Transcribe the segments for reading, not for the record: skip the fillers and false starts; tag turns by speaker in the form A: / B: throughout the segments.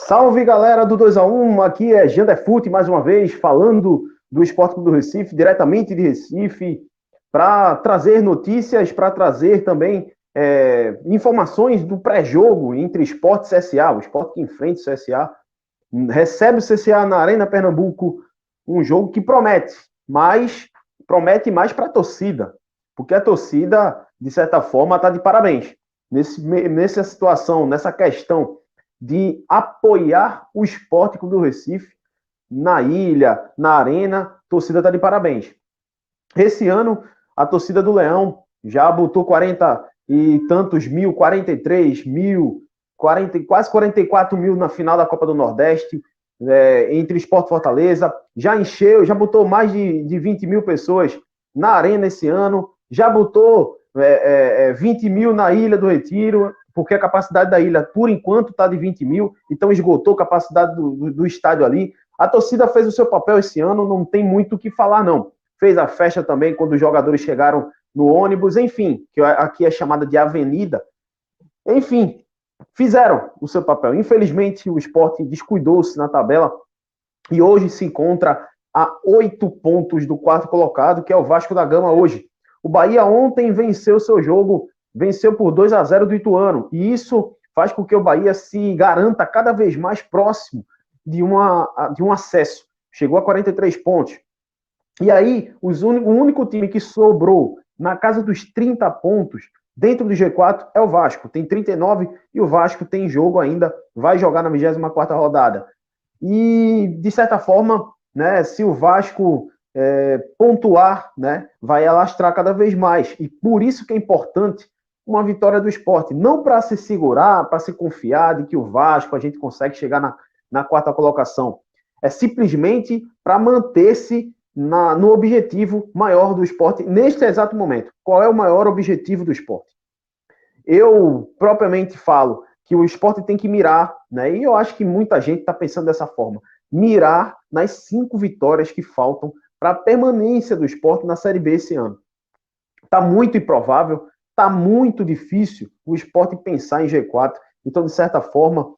A: Salve, galera do 2x1, aqui é Janderfute mais uma vez, falando do Esporte Clube do Recife, diretamente de Recife, para trazer notícias, para trazer também informações do pré-jogo entre Sport e CSA, o Sport que enfrenta o CSA, recebe o CSA na Arena Pernambuco, um jogo que promete mais para a torcida, porque a torcida, de certa forma, está de parabéns. Nessa situação, nessa questão de apoiar o Sport Clube do Recife na ilha, na arena, a torcida está de parabéns. Esse ano, a torcida do Leão já botou 40 e tantos mil, 43 mil, quase 44 mil na final da Copa do Nordeste, entre Sport e Fortaleza, já encheu, já botou mais de 20 mil pessoas na arena esse ano, já botou 20 mil na Ilha do Retiro, porque a capacidade da ilha, por enquanto, está de 20 mil, então esgotou a capacidade do estádio ali. A torcida fez o seu papel esse ano, não tem muito o que falar, não. Fez a festa também quando os jogadores chegaram no ônibus, enfim, que aqui é chamada de avenida. Enfim, fizeram o seu papel. Infelizmente, o Sport descuidou-se na tabela e hoje se encontra a 8 pontos do quarto colocado, que é o Vasco da Gama hoje. O Bahia ontem venceu seu jogo, venceu por 2-0 do Ituano, e isso faz com que o Bahia se garanta cada vez mais próximo de um acesso. Chegou a 43 pontos. E aí, o único time que sobrou na casa dos 30 pontos dentro do G4 é o Vasco. Tem 39 e o Vasco tem jogo ainda, vai jogar na 24ª rodada. E, de certa forma, né, se o Vasco pontuar, né, vai alastrar cada vez mais. E por isso que é importante uma vitória do Sport. Não para se segurar, para se confiar de que o Vasco a gente consegue chegar na quarta colocação. É simplesmente para manter-se no objetivo maior do Sport neste exato momento. Qual é o maior objetivo do Sport? Eu propriamente falo que o Sport tem que mirar, né? E eu acho que muita gente está pensando dessa forma, mirar nas 5 vitórias que faltam para a permanência do Sport na Série B esse ano. Está muito improvável, está muito difícil o Sport pensar em G4. Então, de certa forma,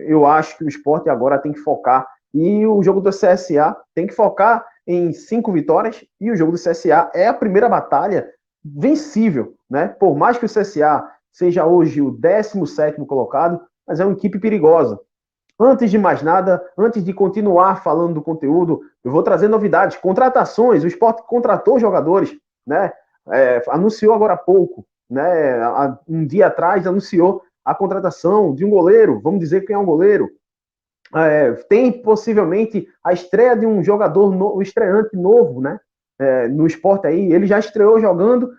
A: eu acho que o Sport agora tem que focar. E o jogo do CSA tem que focar em 5 vitórias. E o jogo do CSA é a primeira batalha vencível, né? Por mais que o CSA seja hoje o 17º colocado, mas é uma equipe perigosa. Antes de mais nada, antes de continuar falando do conteúdo, eu vou trazer novidades, contratações. O Sport contratou jogadores, né? Anunciou agora há pouco, né? Um dia atrás anunciou a contratação de um goleiro. Vamos dizer quem é um goleiro. Tem possivelmente a estreia de um jogador, um estreante novo, né? No Sport aí. Ele já estreou jogando,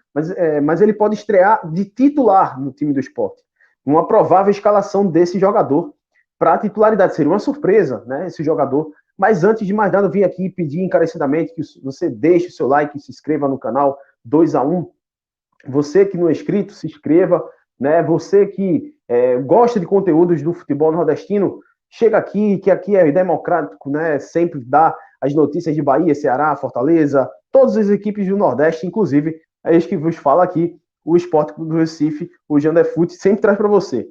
A: mas ele pode estrear de titular no time do Sport. Uma provável escalação desse jogador para a titularidade. Seria uma surpresa, né, esse jogador. Mas antes de mais nada, eu vim aqui pedir encarecidamente que você deixe o seu like e se inscreva no canal 2x1. Você que não é inscrito, se inscreva, né? Você que gosta de conteúdos do futebol nordestino, chega aqui, que aqui é democrático, né? Sempre dá as notícias de Bahia, Ceará, Fortaleza, todas as equipes do Nordeste, inclusive, é isso que vos fala aqui, o Sport Clube do Recife, o Janderfute, sempre traz para você.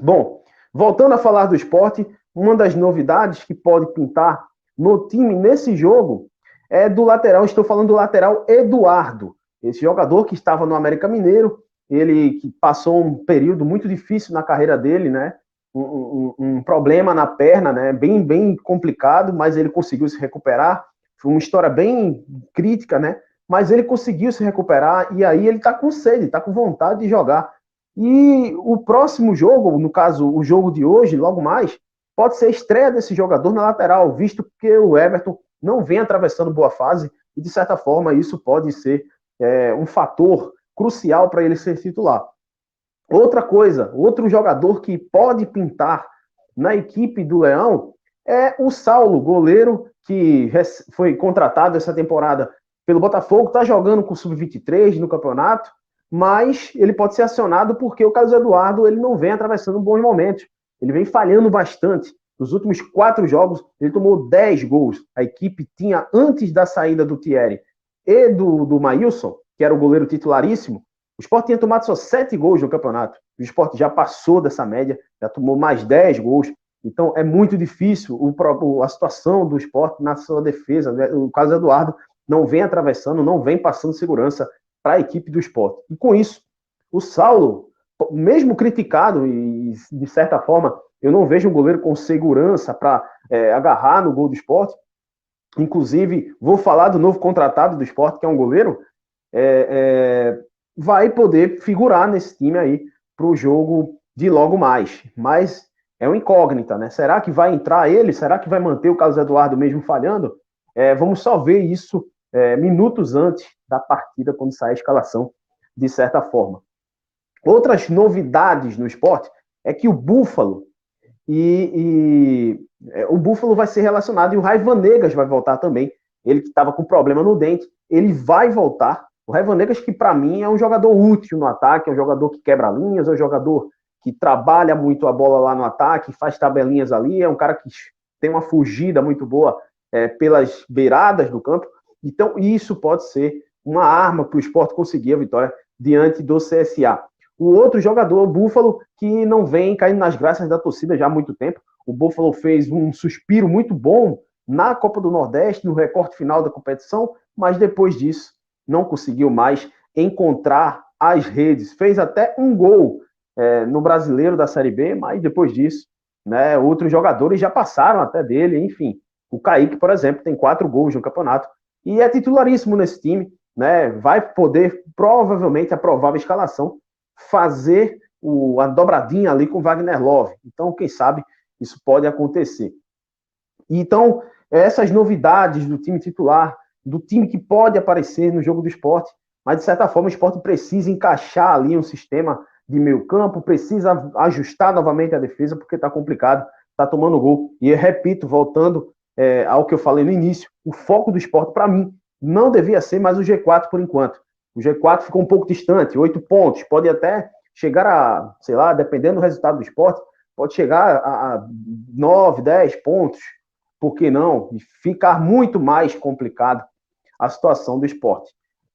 A: Bom, voltando a falar do Sport, uma das novidades que pode pintar no time nesse jogo é do lateral, estou falando do lateral Eduardo, esse jogador que estava no América Mineiro, ele que passou um período muito difícil na carreira dele, né? Um problema na perna, né? Bem complicado, mas ele conseguiu se recuperar. Foi uma história bem crítica, né? Mas ele conseguiu se recuperar e aí ele está com sede, está com vontade de jogar. E o próximo jogo, no caso, o jogo de hoje, logo mais, pode ser a estreia desse jogador na lateral, visto que o Everton não vem atravessando boa fase e, de certa forma, isso pode ser um fator crucial para ele ser titular. Outra coisa, outro jogador que pode pintar na equipe do Leão é o Saulo, goleiro que foi contratado essa temporada pelo Botafogo, está jogando com o Sub-23 no campeonato, mas ele pode ser acionado porque o Carlos Eduardo ele não vem atravessando bons momentos, ele vem falhando bastante. Nos últimos 4 jogos, ele tomou 10 gols. A equipe tinha, antes da saída do Thierry e do Maílson, que era o goleiro titularíssimo, O Sport tinha tomado só 7 gols no campeonato. O Sport já passou dessa média, já tomou mais 10 gols. Então é muito difícil a situação do Sport na sua defesa. O Carlos Eduardo não vem atravessando, não vem passando segurança para a equipe do Sport. E com isso, o Saulo, mesmo criticado, e de certa forma, eu não vejo um goleiro com segurança para agarrar no gol do Sport. Inclusive, vou falar do novo contratado do Sport, que é um goleiro, vai poder figurar nesse time aí para o jogo de logo mais. Mas é uma incógnita, né? Será que vai entrar ele? Será que vai manter o Carlos Eduardo mesmo falhando? Vamos só ver isso minutos antes da partida, quando sair a escalação, de certa forma. Outras novidades no Sport é que o Búfalo o Búfalo vai ser relacionado e o Ray Vanegas vai voltar também. Ele que estava com problema no dente, ele vai voltar. O Ray Vanegas, que para mim é um jogador útil no ataque, é um jogador que quebra linhas, é um jogador que trabalha muito a bola lá no ataque, faz tabelinhas ali, é um cara que tem uma fugida muito boa pelas beiradas do campo. Então, isso pode ser uma arma para o Sport conseguir a vitória diante do CSA. O outro jogador, o Búfalo, que não vem caindo nas graças da torcida já há muito tempo. O Búfalo fez um suspiro muito bom na Copa do Nordeste, no recorte final da competição, mas depois disso não conseguiu mais encontrar as redes. Fez até um gol no Brasileiro da Série B, mas depois disso, né, outros jogadores já passaram até dele, enfim. O Kaique, por exemplo, tem 4 gols no campeonato e é titularíssimo nesse time, né, vai poder, provavelmente, a provável escalação, fazer a dobradinha ali com o Wagner Love. Então, quem sabe, isso pode acontecer. Então, essas novidades do time titular, do time que pode aparecer no jogo do Sport, mas de certa forma o Sport precisa encaixar ali um sistema de meio campo, precisa ajustar novamente a defesa, porque está complicado, está tomando gol. E eu repito, voltando ao que eu falei no início, o foco do Sport, para mim, não devia ser mais o G4 por enquanto. O G4 ficou um pouco distante, 8 pontos, pode até chegar a, sei lá, dependendo do resultado do Sport, pode chegar a 9, 10 pontos, por que não? E ficar muito mais complicado a situação do Sport.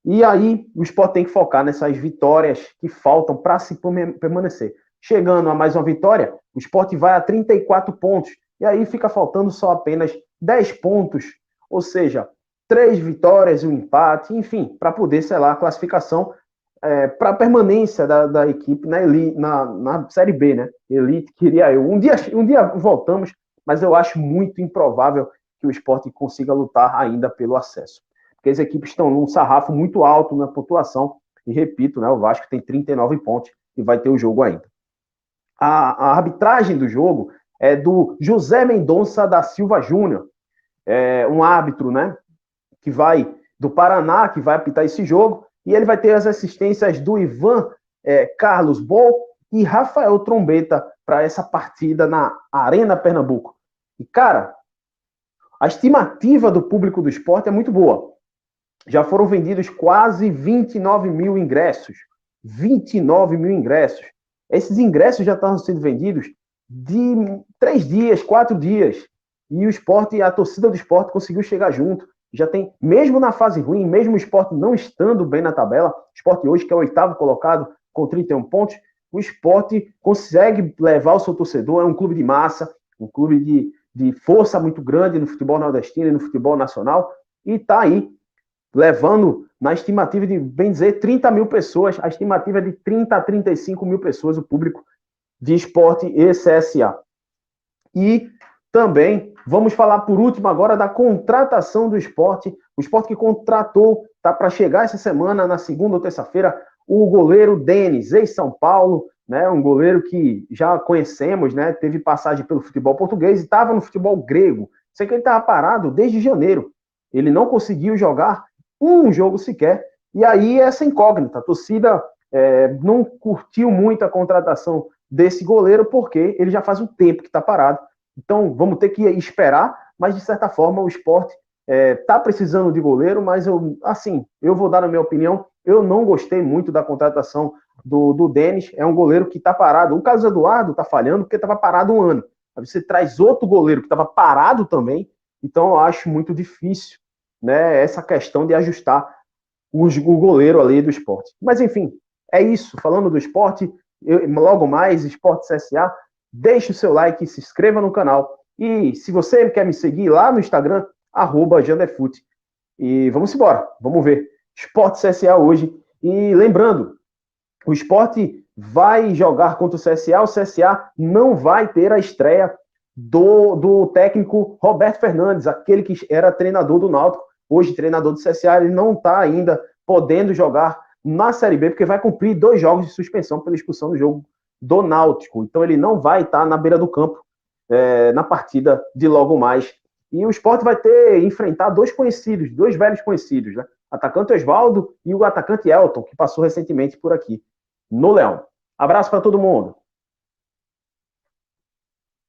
A: E aí, o Sport tem que focar nessas vitórias que faltam para se permanecer. Chegando a mais uma vitória, o Sport vai a 34 pontos, e aí fica faltando só apenas 10 pontos, ou seja, 3 vitórias e um empate, enfim, para poder selar a classificação para a permanência da equipe na Série B, né? Elite, queria eu. Um dia voltamos, mas eu acho muito improvável que o Sport consiga lutar ainda pelo acesso. Porque as equipes estão num sarrafo muito alto na pontuação, e repito, né, o Vasco tem 39 pontos e vai ter o jogo ainda. A arbitragem do jogo é do José Mendonça da Silva Júnior, um árbitro, né, que vai do Paraná, que vai apitar esse jogo, e ele vai ter as assistências do Ivan Carlos Bol e Rafael Trombeta para essa partida na Arena Pernambuco. E, cara, a estimativa do público do Sport é muito boa. Já foram vendidos quase 29 mil ingressos. 29 mil ingressos. Esses ingressos já estão sendo vendidos de 3 dias, 4 dias. E o Sport, a torcida do Sport conseguiu chegar junto. Já tem, mesmo na fase ruim, mesmo o Sport não estando bem na tabela, o Sport hoje, que é o 8º colocado, com 31 pontos, o Sport consegue levar o seu torcedor, é um clube de massa, um clube de força muito grande no futebol nordestino e no futebol nacional, e está aí, levando na estimativa de, bem dizer, 30 mil pessoas, a estimativa é de 30 a 35 mil pessoas, o público de Sport e CSA. E também vamos falar por último agora da contratação do Sport. O Sport que contratou, está para chegar essa semana, na segunda ou terça-feira, o goleiro Denis, ex-São Paulo, né, um goleiro que já conhecemos, né, teve passagem pelo futebol português e estava no futebol grego. Sei que ele estava parado desde janeiro. Ele não conseguiu jogar um jogo sequer. E aí essa incógnita. A torcida não curtiu muito a contratação desse goleiro porque ele já faz um tempo que está parado. Então, vamos ter que esperar, mas, de certa forma, o Sport está precisando de goleiro, mas, eu vou dar a minha opinião, eu não gostei muito da contratação do Denis, é um goleiro que está parado. O Carlos Eduardo está falhando porque estava parado um ano. Aí você traz outro goleiro que estava parado também, então eu acho muito difícil, né, essa questão de ajustar o goleiro ali do Sport. Mas, enfim, É isso, falando do esporte, logo mais, Esporte CSA, deixe o seu like, se inscreva no canal. E se você quer me seguir lá no Instagram, @Janderfute. E vamos embora, vamos ver. Esporte CSA hoje. E lembrando, o Esporte vai jogar contra o CSA não vai ter a estreia do técnico Roberto Fernandes, aquele que era treinador do Náutico, hoje treinador do CSA, ele não está ainda podendo jogar na Série B, porque vai cumprir 2 jogos de suspensão pela expulsão do jogo do Náutico. Então ele não vai estar na beira do campo na partida de logo mais. E o Sport vai enfrentar 2 conhecidos, 2 velhos conhecidos, né? Atacante Osvaldo e o atacante Elton, que passou recentemente por aqui, no Leão. Abraço para todo mundo.